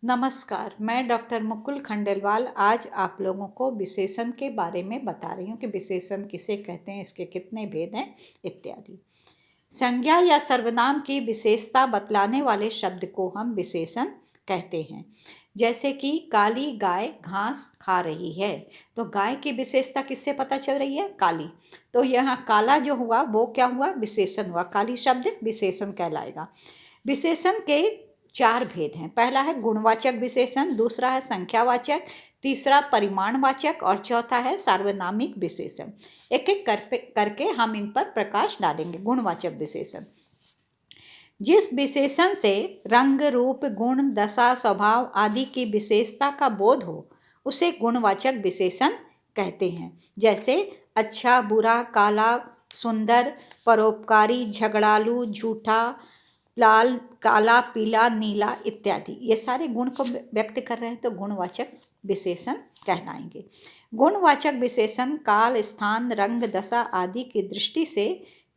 नमस्कार, मैं डॉक्टर मुकुल खंडेलवाल आज आप लोगों को विशेषण के बारे में बता रही हूँ कि विशेषण किसे कहते हैं, इसके कितने भेद हैं इत्यादि। संज्ञा या सर्वनाम की विशेषता बतलाने वाले शब्द को हम विशेषण कहते हैं। जैसे कि काली गाय घास खा रही है, तो गाय की विशेषता किससे पता चल रही है? काली। तो यहाँ काला जो हुआ वो क्या हुआ? विशेषण हुआ। काली शब्द विशेषण कहलाएगा। विशेषण के चार भेद हैं। पहला है गुणवाचक विशेषण, दूसरा है संख्यावाचक, तीसरा परिमाणवाचक और चौथा है सार्वनामिक विशेषण। एक एक करके हम इन पर प्रकाश डालेंगे। गुणवाचक विशेषण, जिस विशेषण से रंग, रूप, गुण, दशा, स्वभाव आदि की विशेषता का बोध हो उसे गुणवाचक विशेषण कहते हैं। जैसे अच्छा, बुरा, काला, सुंदर, परोपकारी, झगड़ालू, झूठा, लाल, काला, पीला, नीला इत्यादि। ये सारे गुण को व्यक्त कर रहे हैं तो गुणवाचक विशेषण कहलाएंगे। गुणवाचक विशेषण काल, स्थान, रंग, दशा आदि की दृष्टि से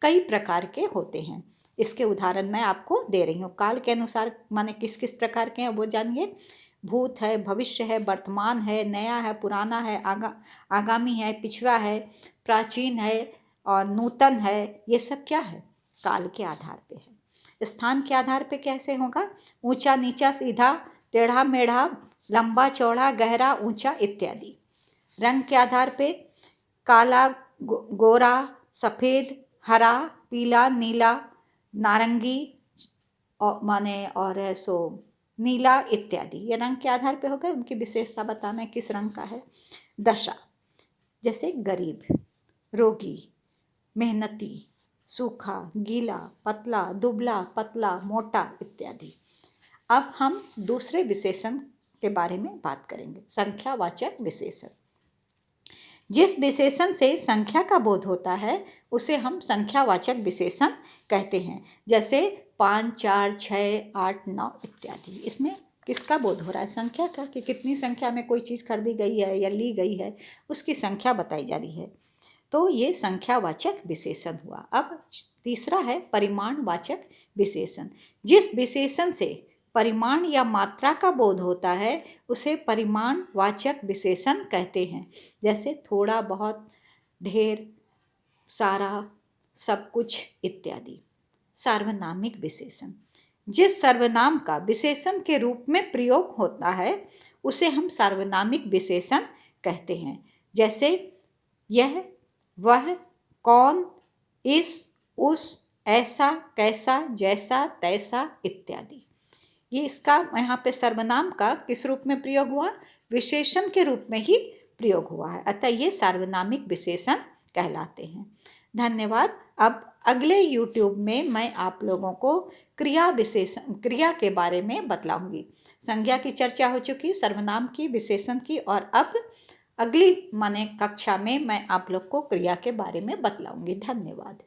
कई प्रकार के होते हैं। इसके उदाहरण मैं आपको दे रही हूँ। काल के अनुसार माने किस किस प्रकार के हैं वो जानिए। भूत है, भविष्य है, वर्तमान है, नया है, पुराना है, आगामी है, पिछड़ा है, प्राचीन है और नूतन है। ये सब क्या है? काल के आधार पे है। स्थान के आधार पे कैसे होगा? ऊंचा, नीचा, सीधा, टेढ़ा, मेढ़ा, लंबा, चौड़ा, गहरा, ऊंचा इत्यादि। रंग के आधार पे काला, गोरा, सफ़ेद, हरा, पीला, नीला, नारंगी और सो नीला इत्यादि। ये रंग के आधार पे हो गए। उनकी विशेषता बताना है किस रंग का है। दशा, जैसे गरीब, रोगी, मेहनती, सूखा, गीला, पतला, दुबला, पतला, मोटा इत्यादि। अब हम दूसरे विशेषण के बारे में बात करेंगे। संख्यावाचक विशेषण, जिस विशेषण से संख्या का बोध होता है उसे हम संख्यावाचक विशेषण कहते हैं। जैसे 5, 4, 6, 8, 9 इत्यादि। इसमें किसका बोध हो रहा है? संख्या का, कि कितनी संख्या में कोई चीज़ खरीदी गई है या ली गई है, उसकी संख्या बताई जा रही है। तो ये संख्यावाचक विशेषण हुआ। अब तीसरा है परिमाणवाचक विशेषण। जिस विशेषण से परिमाण या मात्रा का बोध होता है उसे परिमाणवाचक विशेषण कहते हैं। जैसे थोड़ा, बहुत, ढेर, सारा, सब कुछ इत्यादि। सार्वनामिक विशेषण, जिस सर्वनाम का विशेषण के रूप में प्रयोग होता है उसे हम सार्वनामिक विशेषण कहते हैं। जैसे यह, वह, कौन, इस, उस, ऐसा, कैसा, जैसा, तैसा इत्यादि। ये इसका यहाँ पे सर्वनाम का किस रूप में प्रयोग हुआ? विशेषण के रूप में ही प्रयोग हुआ है। अतः ये सार्वनामिक विशेषण कहलाते हैं। धन्यवाद। अब अगले YouTube में मैं आप लोगों को क्रिया के बारे में बतलाऊंगी। संज्ञा की चर्चा हो चुकी, सर्वनाम की, विशेषण की, और अब अगली कक्षा में मैं आप लोग को क्रिया के बारे में बतलाऊंगी। धन्यवाद।